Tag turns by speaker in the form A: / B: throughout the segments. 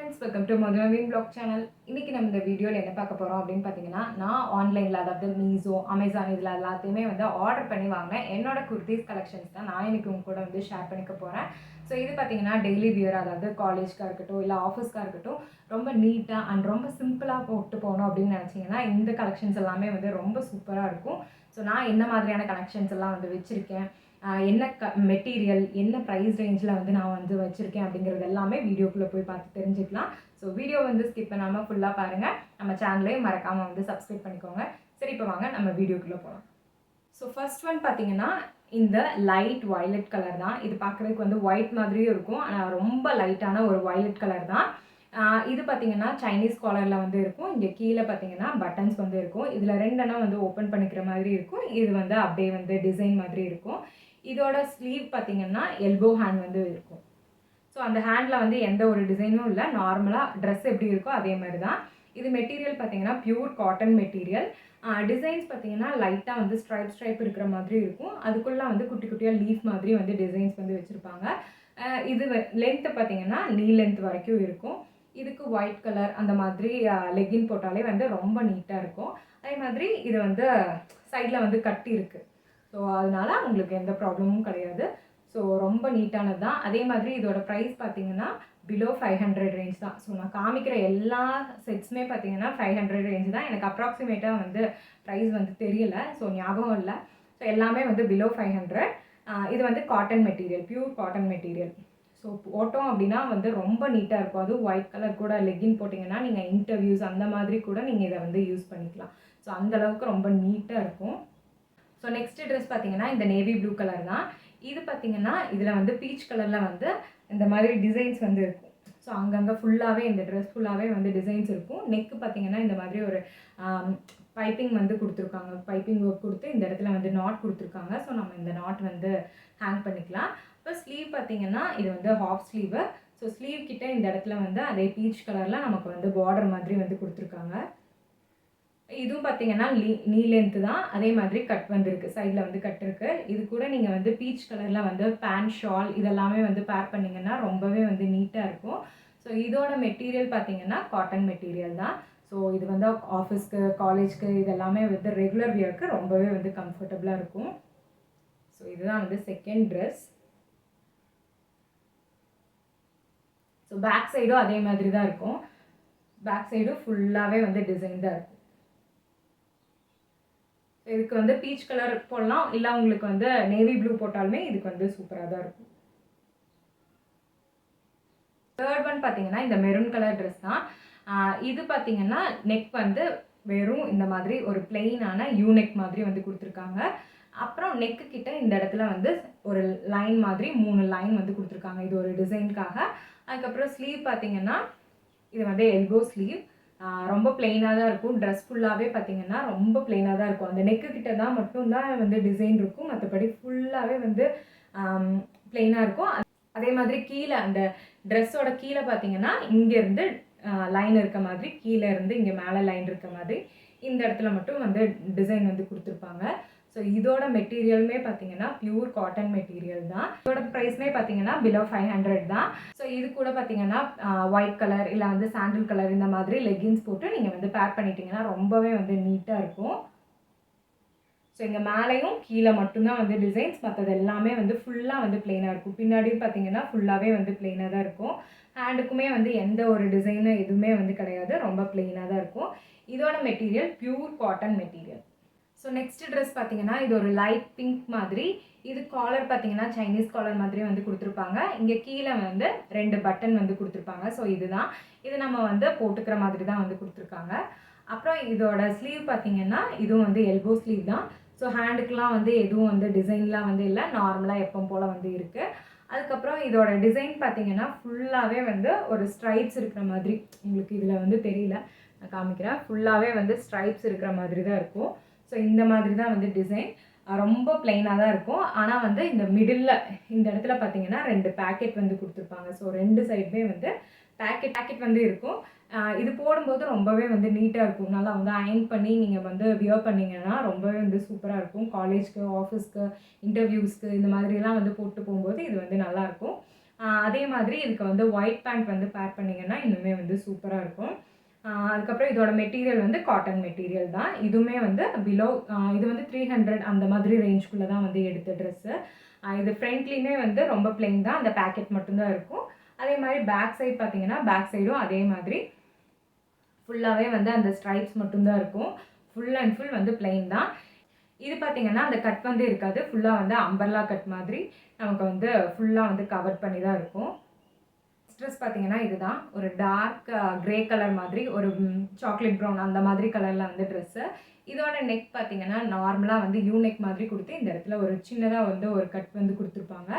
A: Friends, welcome to மதுரவின் blog channel. இன்றைக்கி நம்ம இந்த வீடியோவில் என்ன பார்க்க போகிறோம் அப்படின்னு பார்த்தீங்கன்னா, நான் ஆன்லைனில் அதாவது மீஷோ, அமேசான் இதில் எல்லாத்தையுமே வந்து ஆர்டர் பண்ணி வாங்கினேன் என்னோட குர்தீஸ் கலெக்ஷன்ஸ் தான் நான் இன்றைக்கி உங்க கூட வந்து ஷேர் பண்ணிக்க போகிறேன். ஸோ இது பார்த்தீங்கன்னா டெய்லி வியர், அதாவது காலேஜ்க்காக இருக்கட்டும் இல்லை ஆஃபீஸ்க்காக இருக்கட்டும், ரொம்ப நீட்டாக அண்ட் ரொம்ப சிம்பிளாக போட்டு போகணும் அப்படின்னு நினச்சிங்கன்னா இந்த கலெக்ஷன்ஸ் எல்லாமே வந்து ரொம்ப சூப்பராக இருக்கும். ஸோ நான் என்ன மாதிரியான கலெக்ஷன்ஸ் எல்லாம் வந்து வச்சுருக்கேன், என்ன மெட்டீரியல், என்ன ப்ரைஸ் ரேஞ்சில் வந்து நான் வந்து வச்சுருக்கேன் அப்படிங்கிறது எல்லாமே வீடியோக்குள்ளே போய் பார்த்து தெரிஞ்சுக்கலாம். ஸோ வீடியோ வந்து ஸ்கிப் பண்ணாமல் ஃபுல்லாக பாருங்கள். நம்ம சேனலையும் மறக்காமல் வந்து சப்ஸ்கிரைப் பண்ணிக்கோங்க. சரி, இப்போ வாங்க நம்ம வீடியோக்குள்ளே போகலாம். ஸோ ஃபர்ஸ்ட் ஒன் பார்த்தீங்கன்னா இந்த லைட் வயலட் கலர் தான். இது பார்க்குறதுக்கு வந்து ஒயிட் மாதிரியும் இருக்கும், ஆனால் ரொம்ப லைட்டான ஒரு வயலட் கலர் தான். இது பார்த்தீங்கன்னா சைனீஸ் காலரில் வந்து இருக்கும். இங்கே கீழே பார்த்தீங்கன்னா பட்டன்ஸ் வந்து இருக்கும். இதில் ரெண்டெண்ணம் வந்து ஓப்பன் பண்ணிக்கிற மாதிரி இருக்கும். இது வந்து அப்படியே வந்து டிசைன் மாதிரி இருக்கும். இதோட ஸ்லீவ் பார்த்தீங்கன்னா எல்போ ஹேண்ட் வந்து இருக்கும். ஸோ அந்த ஹேண்டில் வந்து எந்த ஒரு டிசைனும் இல்லை, நார்மலாக ட்ரெஸ் எப்படி இருக்கோ அதே மாதிரி தான். இது மெட்டீரியல் பார்த்தீங்கன்னா பியூர் காட்டன் மெட்டீரியல். டிசைன்ஸ் பார்த்தீங்கன்னா லைட்டாக வந்து ஸ்ட்ரைப் இருக்கிற மாதிரி இருக்கும். அதுக்குள்ளே வந்து குட்டி குட்டியாக லீஃப் மாதிரி வந்து டிசைன்ஸ் வந்து வச்சுருப்பாங்க. இது லென்த்து பார்த்தீங்கன்னா நீ லென்த் வரைக்கும் இருக்கும். இதுக்கு ஒயிட் கலர் அந்த மாதிரி லெக்கின் போட்டாலே வந்து ரொம்ப நீட்டாக இருக்கும். அதே மாதிரி இது வந்து சைடில் வந்து கட்டி இருக்குது. ஸோ அதனால உங்களுக்கு எந்த ப்ராப்ளமும் கிடையாது. ஸோ ரொம்ப நீட்டானது தான். அதே மாதிரி இதோட ப்ரைஸ் பார்த்தீங்கன்னா பிலோ 500 ரேஞ்ச் தான். ஸோ நான் காமிக்கிற எல்லா செட்ஸுமே பார்த்தீங்கன்னா 500 ரேஞ்ச் தான். எனக்கு அப்ராக்சிமேட்டாக வந்து ப்ரைஸ் வந்து தெரியல, ஸோ ஞாபகம் இல்லை. ஸோ எல்லாமே வந்து பிலோ 500. இது வந்து cotton material, pure cotton material. So போட்டோம் அப்படின்னா வந்து ரொம்ப நீட்டாக இருக்கும். அதுவும் ஒயிட் கலர் கூட லெக்கின் போட்டிங்கன்னா நீங்கள் இன்டர்வியூஸ் அந்த மாதிரி கூட நீங்கள் இதை வந்து யூஸ் பண்ணிக்கலாம். ஸோ அந்தளவுக்கு ரொம்ப நீட்டாக இருக்கும். ஸோ நெக்ஸ்ட்டு ட்ரெஸ் பார்த்தீங்கன்னா இந்த நேவி ப்ளூ கலர் தான். இது பார்த்தீங்கன்னா இதில் வந்து பீச் கலரில் வந்து இந்த மாதிரி டிசைன்ஸ் வந்து இருக்கும். ஸோ அங்கங்கே ஃபுல்லாகவே இந்த ட்ரெஸ் ஃபுல்லாகவே வந்து டிசைன்ஸ் இருக்கும். நெக்கு பார்த்தீங்கன்னா இந்த மாதிரி ஒரு பைப்பிங் வந்து கொடுத்துருக்காங்க. பைப்பிங் ஒர்க் கொடுத்து இந்த இடத்துல வந்து நாட் கொடுத்துருக்காங்க. ஸோ நம்ம இந்த நாட் வந்து ஹேங் பண்ணிக்கலாம். இப்போ ஸ்லீவ் பார்த்தீங்கன்னா இது வந்து ஹாஃப் ஸ்லீவு. ஸோ ஸ்லீவ் கிட்டே இந்த இடத்துல வந்து அதே பீச் கலரில் நமக்கு வந்து பார்டர் மாதிரி வந்து கொடுத்துருக்காங்க. இதுவும் பார்த்தீங்கன்னா நீ லென்த்து தான். அதே மாதிரி கட் வந்துருக்கு, சைடில் வந்து கட் இருக்குது. இது கூட நீங்கள் வந்து பீச் கலரில் வந்து பேண்ட், ஷால் இதெல்லாமே வந்து பேர் பண்ணிங்கன்னா ரொம்பவே வந்து நீட்டாக இருக்கும். ஸோ இதோட மெட்டீரியல் பார்த்தீங்கன்னா காட்டன் மெட்டீரியல் தான். ஸோ இது வந்து ஆஃபீஸ்க்கு, காலேஜ்க்கு இதெல்லாமே வந்து ரெகுலர் வியருக்கு ரொம்பவே வந்து கம்ஃபர்டபுளாக இருக்கும். ஸோ இதுதான் வந்து செகண்ட் ட்ரெஸ். ஸோ பேக் சைடும் அதே மாதிரி தான் இருக்கும். பேக் சைடும் ஃபுல்லாகவே வந்து டிசைன் தான் இருக்கும். இதுக்கு வந்து பீச் கலர் போடலாம், இல்லை உங்களுக்கு வந்து நேவி ப்ளூ போட்டாலுமே இதுக்கு வந்து சூப்பராக தான் இருக்கும். தேர்ட் ஒன் பார்த்தீங்கன்னா இந்த மெரூன் கலர் ட்ரெஸ் தான். இது பார்த்தீங்கன்னா நெக் வந்து வெறும் இந்த மாதிரி ஒரு பிளெயினான யூநெக் மாதிரி வந்து கொடுத்துருக்காங்க. அப்புறம் நெக்கு கிட்ட இந்த இடத்துல வந்து ஒரு லைன் மாதிரி 3 லைன் வந்து கொடுத்துருக்காங்க. இது ஒரு டிசைனுக்காக. அதுக்கப்புறம் ஸ்லீவ் பார்த்தீங்கன்னா இது வந்து எல்போ ஸ்லீவ். ரொம்ப பிளெயினாக தான் இருக்கும். ட்ரெஸ் ஃபுல்லாகவே பார்த்தீங்கன்னா ரொம்ப பிளெயினாக தான் இருக்கும். அந்த நெக்கு கிட்ட தான் மட்டும்தான் வந்து டிசைன் இருக்கும், மற்றபடி ஃபுல்லாகவே வந்து பிளெயினாக இருக்கும். அதே மாதிரி கீழே அந்த ட்ரெஸ்ஸோட கீழே பார்த்தீங்கன்னா இங்கேருந்து லைன் இருக்க மாதிரி, கீழே இருந்து இங்கே மேலே லைன் இருக்க மாதிரி இந்த இடத்துல மட்டும் வந்து டிசைன் வந்து கொடுத்துருப்பாங்க. ஸோ இதோட மெட்டீரியலுமே பார்த்தீங்கன்னா பியூர் காட்டன் மெட்டீரியல் தான். இதோட ப்ரைஸ்மே பார்த்தீங்கன்னா பிலோ 500 தான். ஸோ இது கூட பார்த்தீங்கன்னா ஒயிட் கலர் இல்லை வந்து சாண்டில் கலர் இந்த மாதிரி லெக்கின்ஸ் போட்டு நீங்கள் வந்து பேர் பண்ணிட்டீங்கன்னா ரொம்பவே வந்து நீட்டாக இருக்கும். ஸோ இங்கே மேலேயும் கீழே மட்டும்தான் வந்து டிசைன்ஸ், மற்றது எல்லாமே வந்து ஃபுல்லாக வந்து பிளெயினாக இருக்கும். பின்னாடியும் பார்த்தீங்கன்னா ஃபுல்லாகவே வந்து பிளெயினாக தான் இருக்கும். ஹேண்டுக்குமே வந்து எந்த ஒரு டிசைனு எதுவுமே வந்து கிடையாது, ரொம்ப பிளெயினாக தான் இருக்கும். இதோட material pure cotton material. So next dress பார்த்தீங்கன்னா இது ஒரு லைட் பிங்க் மாதிரி. இது காலர் பார்த்தீங்கன்னா சைனீஸ் காலர் மாதிரி வந்து கொடுத்துருப்பாங்க. இங்கே கீழே வந்து 2 பட்டன் வந்து கொடுத்துருப்பாங்க. ஸோ இதுதான், இது நம்ம வந்து போட்டுக்கிற மாதிரி தான் வந்து கொடுத்துருக்காங்க. அப்புறம் இதோட ஸ்லீவ் பார்த்தீங்கன்னா இதுவும் வந்து எல்போ ஸ்லீவ் தான். ஸோ ஹேண்டுக்கெலாம் வந்து எதுவும் வந்து டிசைன்லாம் வந்து இல்லை, நார்மலாக எப்போ போல் வந்து இருக்குது. அதுக்கப்புறம் இதோட டிசைன் பார்த்தீங்கன்னா ஃபுல்லாகவே வந்து ஒரு ஸ்ட்ரைப்ஸ் இருக்கிற மாதிரி, உங்களுக்கு இதில் வந்து தெரியல, நான் காமிக்கிறேன். ஃபுல்லாகவே வந்து ஸ்ட்ரைப்ஸ் இருக்கிற மாதிரி தான் இருக்கும். ஸோ இந்த மாதிரி தான் வந்து டிசைன் ரொம்ப பிளெயினாக தான் இருக்கும். ஆனால் வந்து இந்த மிடில் இந்த இடத்துல பார்த்தீங்கன்னா 2 பேக்கெட் வந்து கொடுத்துருப்பாங்க. ஸோ 2 சைடுமே வந்து பேக்கெட் வந்து இருக்கும். இது போடும்போது ரொம்பவே வந்து நீட்டாக இருக்கும். நல்லா வந்து அயர்ன் பண்ணி நீங்கள் வந்து வியர் பண்ணிங்கன்னா ரொம்பவே வந்து சூப்பராக இருக்கும். காலேஜ்க்கு, ஆஃபீஸ்க்கு, இன்டர்வியூஸ்க்கு இந்த மாதிரிலாம் வந்து போட்டு போகும்போது இது வந்து நல்லாயிருக்கும். அதே மாதிரி இதுக்கு வந்து ஒயிட் பேண்ட் வந்து பேர் பண்ணிங்கன்னா இன்னுமே வந்து சூப்பராக இருக்கும். அதுக்கப்புறம் இதோட மெட்டீரியல் வந்து காட்டன் மெட்டீரியல் தான். இதுவுமே வந்து பிலோ இது வந்து 300 அந்த மாதிரி ரேஞ்சுக்குள்ளே தான் வந்து எடுத்த ட்ரெஸ்ஸு. இது ஃப்ரண்ட்லேயுமே வந்து ரொம்ப பிளெயின் தான், அந்த பேக்கெட் மட்டும்தான் இருக்கும். அதே மாதிரி பேக் சைடு பார்த்தீங்கன்னா பேக் சைடும் அதே மாதிரி ஃபுல்லாகவே வந்து அந்த ஸ்ட்ரைப்ஸ் மட்டும்தான் இருக்கும். ஃபுல் அண்ட் ஃபுல் வந்து பிளெயின் தான். இது பார்த்தீங்கன்னா அந்த கட் வந்து இருக்காது, ஃபுல்லாக வந்து அம்பர்லா கட் மாதிரி நமக்கு வந்து ஃபுல்லாக வந்து கவர் பண்ணி தான் இருக்கும். ட்ரெஸ் பார்த்தீங்கன்னா இதுதான், ஒரு டார்க் கிரே கலர் மாதிரி ஒரு சாக்லேட் ப்ரௌன் அந்த மாதிரி கலரில் வந்து ட்ரெஸ்ஸு. இதோட நெக் பார்த்தீங்கன்னா நார்மலாக வந்து யூ நெக் மாதிரி கொடுத்து இந்த இடத்துல ஒரு சின்னதாக வந்து ஒரு கட் வந்து கொடுத்துருப்பாங்க.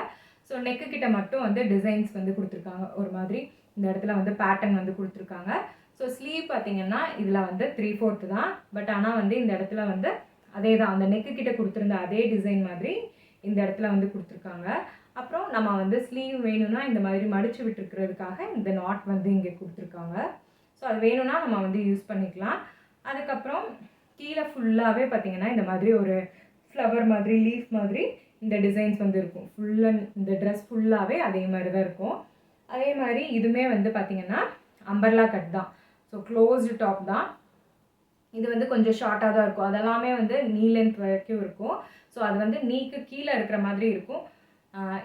A: ஸோ நெக்கு கிட்ட மட்டும் வந்து டிசைன்ஸ் வந்து கொடுத்துருக்காங்க, ஒரு மாதிரி இந்த இடத்துல வந்து பேட்டர்ன் வந்து கொடுத்துருக்காங்க. ஸோ ஸ்லீவ் பார்த்தீங்கன்னா இதில் வந்து 3/4 தான். பட் ஆனால் வந்து இந்த இடத்துல வந்து அதே தான், அந்த நெக்கு கிட்ட கொடுத்துருந்த அதே டிசைன் மாதிரி இந்த இடத்துல வந்து கொடுத்துருக்காங்க. அப்புறம் நம்ம வந்து ஸ்லீவ் வேணும்னா இந்த மாதிரி மடித்து விட்டுருக்கிறதுக்காக இந்த நாட் வந்து இங்கே கொடுத்துருக்காங்க. ஸோ அது வேணும்னா நம்ம வந்து யூஸ் பண்ணிக்கலாம். அதுக்கப்புறம் கீழே ஃபுல்லாகவே பார்த்தீங்கன்னா இந்த மாதிரி ஒரு ஃப்ளவர் மாதிரி லீஃப் மாதிரி இந்த டிசைன்ஸ் வந்து இருக்கும். இந்த ட்ரெஸ் ஃபுல்லாகவே அதே மாதிரி தான் இருக்கும். அதே மாதிரி இதுவுமே வந்து பார்த்திங்கன்னா அம்பர்லா கட் தான். ஸோ க்ளோஸ்டு டாப் தான். இது வந்து கொஞ்சம் ஷார்ட்டாக தான் இருக்கும். அதெல்லாமே வந்து நீ லென்த் வரைக்கும் இருக்கும். ஸோ அது வந்து நீக்கு கீழே இருக்கிற மாதிரி இருக்கும்.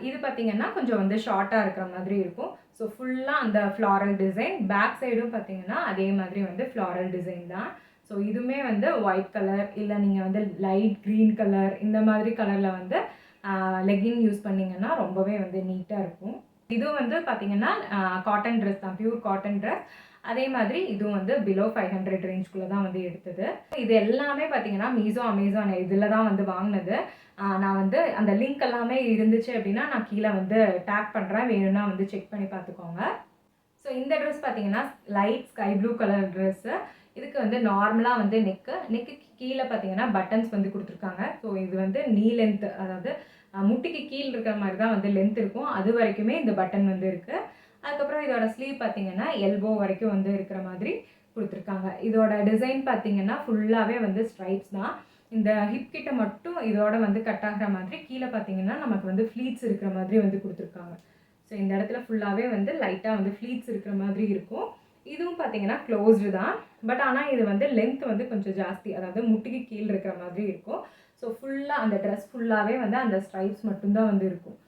A: இது பார்த்திங்கன்னா கொஞ்சம் வந்து ஷார்ட்டாக இருக்கிற மாதிரி இருக்கும். ஸோ ஃபுல்லாக அந்த ஃப்ளாரல் டிசைன். பேக் சைடும் பார்த்திங்கன்னா அதே மாதிரி வந்து ஃப்ளாரல் டிசைன் தான். ஸோ இதுவுமே வந்து ஒயிட் கலர் இல்லை நீங்கள் வந்து லைட் க்ரீன் கலர் இந்த மாதிரி கலரில் வந்து லெகின் யூஸ் பண்ணிங்கன்னா ரொம்பவே வந்து நீட்டாக இருக்கும். இதுவும் வந்து பார்த்திங்கன்னா காட்டன் ட்ரெஸ் தான், பியூர் காட்டன் ட்ரெஸ். அதே மாதிரி இதுவும் வந்து பிலோ 500 ரேஞ்சுக்குள்ளே தான் வந்து எடுத்தது. இது எல்லாமே பார்த்தீங்கன்னா மீஷோ, அமேசான் இதில் தான் வந்து வாங்கினது. நான் வந்து அந்த லிங்க் எல்லாமே இருந்துச்சு அப்படின்னா நான் கீழே வந்து டேக் பண்ணுறேன், வேணும்னா வந்து செக் பண்ணி பார்த்துக்கோங்க. ஸோ இந்த ட்ரெஸ் பார்த்தீங்கன்னா light sky blue colour dress. இதுக்கு வந்து நார்மலாக வந்து நெக்கு கீழே பார்த்தீங்கன்னா பட்டன்ஸ் வந்து கொடுத்துருக்காங்க. ஸோ இது வந்து நீ லென்த், அதாவது முட்டிக்கு கீழே இருக்கிற மாதிரி தான் வந்து லென்த் இருக்கும். அது வரைக்குமே இந்த பட்டன் வந்து இருக்குது. அதுக்கப்புறம் இதோட ஸ்லீவ் பார்த்தீங்கன்னா எல்போ வரைக்கும் வந்து இருக்கிற மாதிரி கொடுத்துருக்காங்க. இதோட டிசைன் பார்த்தீங்கன்னா ஃபுல்லாகவே வந்து ஸ்ட்ரைப்ஸ் தான். இந்த ஹிப் கிட்ட மட்டும் இதோட வந்து கட் ஆகிற மாதிரி கீழே பார்த்தீங்கன்னா நமக்கு வந்து ஃப்ளீட்ஸ் இருக்கிற மாதிரி வந்து கொடுத்துருக்காங்க. ஸோ இந்த இடத்துல ஃபுல்லாகவே வந்து லைட்டாக வந்து ஃப்ளீட்ஸ் இருக்கிற மாதிரி இருக்கும். இதுவும் பார்த்தீங்கன்னா க்ளோஸ்டு தான். பட் ஆனால் இது வந்து லென்த் வந்து கொஞ்சம் ஜாஸ்தி, அதாவது முட்டிக்கு கீழே இருக்கிற மாதிரி இருக்கும். ஸோ ஃபுல்லாக அந்த ட்ரெஸ் ஃபுல்லாகவே வந்து அந்த ஸ்ட்ரைப்ஸ் மட்டும்தான் வந்து இருக்கும்.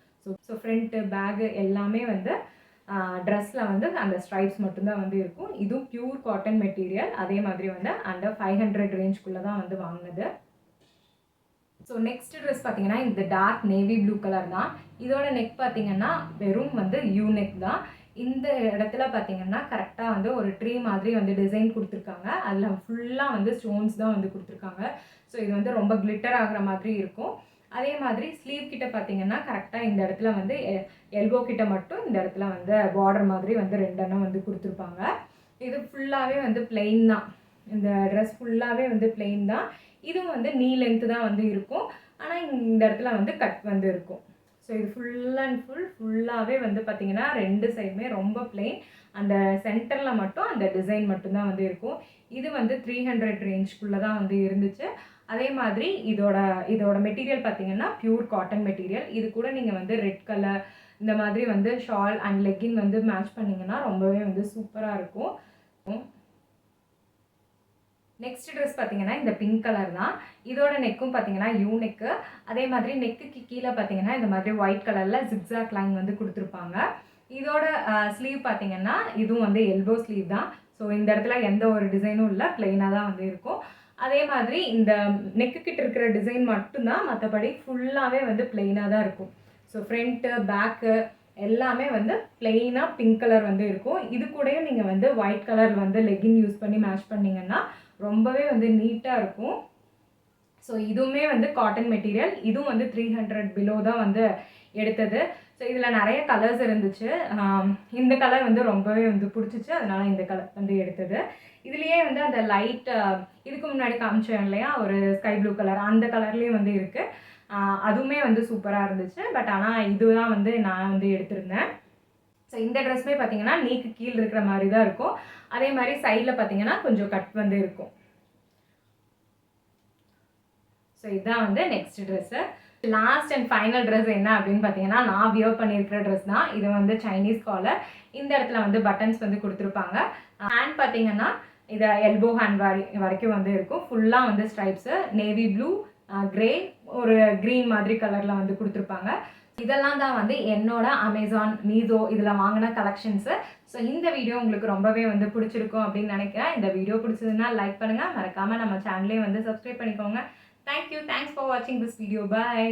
A: ஸோ ஃப்ரண்ட்டு பேகு எல்லாமே வந்து ட்ரெஸ்ஸில் வந்து அந்த ஸ்ட்ரைப்ஸ் மட்டும்தான் வந்து இருக்கும். இதுவும் பியூர் காட்டன் மெட்டீரியல். அதே மாதிரி வந்து அண்டர் 500 ரேஞ்சுக்குள்ளே தான் வந்து வாங்கினது. ஸோ நெக்ஸ்ட் ட்ரெஸ் பார்த்தீங்கன்னா இந்த டார்க் நேவி ப்ளூ கலர் தான். இதோட நெக் பார்த்தீங்கன்னா வெறும் வந்து யூ நெக் தான். இந்த இடத்துல பார்த்தீங்கன்னா கரெக்டாக வந்து ஒரு ட்ரீ மாதிரி வந்து டிசைன் கொடுத்துருக்காங்க. அதில் ஃபுல்லாக வந்து ஸ்டோன்ஸ் தான் வந்து கொடுத்துருக்காங்க. ஸோ இது வந்து ரொம்ப கிளிட்டர் ஆகிற மாதிரி இருக்கும். அதே மாதிரி ஸ்லீவ் கிட்ட பார்த்தீங்கன்னா கரெக்டாக இந்த இடத்துல வந்து எல்போ கிட்ட மட்டும் இந்த இடத்துல வந்து பார்டர் மாதிரி வந்து 2 எண்ணம் வந்து கொடுத்துருப்பாங்க. இது ஃபுல்லாகவே வந்து பிளெயின் தான். இந்த ட்ரெஸ் ஃபுல்லாகவே வந்து பிளெயின் தான். இதுவும் வந்து நீ லென்த்து தான் வந்து இருக்கும். ஆனால் இந்த இடத்துல வந்து கட் வந்து இருக்கும். ஸோ இது ஃபுல் அண்ட் ஃபுல்லாகவே வந்து பார்த்திங்கன்னா 2 சைடுமே ரொம்ப பிளெயின். அந்த சென்டரில் மட்டும் அந்த டிசைன் மட்டும்தான் வந்து இருக்கும். இது வந்து 300 ரேஞ்சுக்குள்ளே தான் வந்து இருந்துச்சு. அதே மாதிரி இதோட மெட்டீரியல் பார்த்தீங்கன்னா பியூர் காட்டன் மெட்டீரியல். இது கூட நீங்கள் வந்து ரெட் கலர் இந்த மாதிரி வந்து ஷால் அண்ட் லெக்கின் வந்து மேட்ச் பண்ணிங்கன்னா ரொம்பவே வந்து சூப்பராக இருக்கும். நெக்ஸ்ட் ட்ரெஸ் பார்த்தீங்கன்னா இந்த பிங்க் கலர் தான். இதோட நெக்கும் பார்த்தீங்கன்னா யூ நெக்கு. அதே மாதிரி நெக்குக்கு கீழே பார்த்தீங்கன்னா இந்த மாதிரி ஒயிட் கலரில் ஜிக்ஸாக் லைன் வந்து கொடுத்துருப்பாங்க. இதோட ஸ்லீவ் பார்த்தீங்கன்னா இதுவும் வந்து எல்போ ஸ்லீவ் தான். ஸோ இந்த இடத்துல எந்த ஒரு டிசைனும் இல்லை, பிளெயினாக தான் வந்து இருக்கும். அதே மாதிரி இந்த நெக்கு கிட்ட இருக்கிற டிசைன் மட்டும்தான், மற்றபடி ஃபுல்லாகவே வந்து பிளெயினாக தான் இருக்கும். ஸோ ஃப்ரண்ட்டு பேக்கு எல்லாமே வந்து பிளெயினாக பிங்க் கலர் வந்து இருக்கும். இது கூடயும் நீங்கள் வந்து ஒயிட் கலர் வந்து லெகின் யூஸ் பண்ணி மேட்ச் பண்ணிங்கன்னா ரொம்பவே வந்து நீட்டாக இருக்கும். ஸோ இதுவுமே வந்து காட்டன் மெட்டீரியல். இதுவும் வந்து 300 பிலோ தான் வந்து எடுத்தது. ஸோ இதில் நிறைய கலர்ஸ் இருந்துச்சு. இந்த கலர் வந்து ரொம்பவே வந்து பிடிச்சிச்சு, அதனால் இந்த கலர் வந்து எடுத்தது. இதுலேயே வந்து அந்த லைட் இதுக்கு முன்னாடி காமிச்சேன் இல்லையா, ஒரு ஸ்கை ப்ளூ கலர், அந்த கலர்லேயும் வந்து இருக்குது. அதுவுமே வந்து சூப்பராக இருந்துச்சு. பட் ஆனால் இதுதான் வந்து நான் வந்து எடுத்திருந்தேன். ஸோ இந்த ட்ரெஸ்மே பார்த்தீங்கன்னா நீக்கு கீழே இருக்கிற மாதிரி தான் இருக்கும். அதே மாதிரி சைடில் பார்த்தீங்கன்னா கொஞ்சம் கட் வந்து இருக்கும். ஸோ இதுதான் வந்து next dress. Last and final dress என்ன அப்படின்னு பார்த்தீங்கன்னா, நான் வியர் பண்ணியிருக்கிற ட்ரெஸ் தான். இது வந்து சைனீஸ் காலர். இந்த இடத்துல வந்து பட்டன்ஸ் வந்து குடுத்துருப்பாங்க. ஹேண்ட் பார்த்தீங்கன்னா, இது எல்போ ஹேண்ட் வரைக்கும் வந்து இருக்கும். ஃபுல்லா வந்து ஸ்ட்ரைப்ஸு, நேவி ப்ளூ, கிரே, ஒரு கிரீன் மாதிரி கலர்ல வந்து குடுத்துருப்பாங்க. இதெல்லாம் தான் வந்து என்னோட அமேசான், மீஷோ இதில வாங்கின கலெக்ஷன்ஸு. ஸோ இந்த வீடியோ உங்களுக்கு ரொம்பவே வந்து பிடிச்சிருக்கும் அப்படின்னு நினைக்கிறேன். இந்த வீடியோ பிடிச்சதுன்னா லைக் பண்ணுங்க. மறக்காம நம்ம சேனலையும் வந்து சப்ஸ்கிரைப் பண்ணிக்கோங்க. தேங்க்ஸ் ஃபார் வாட்சிங் திஸ் வீடியோ. பை.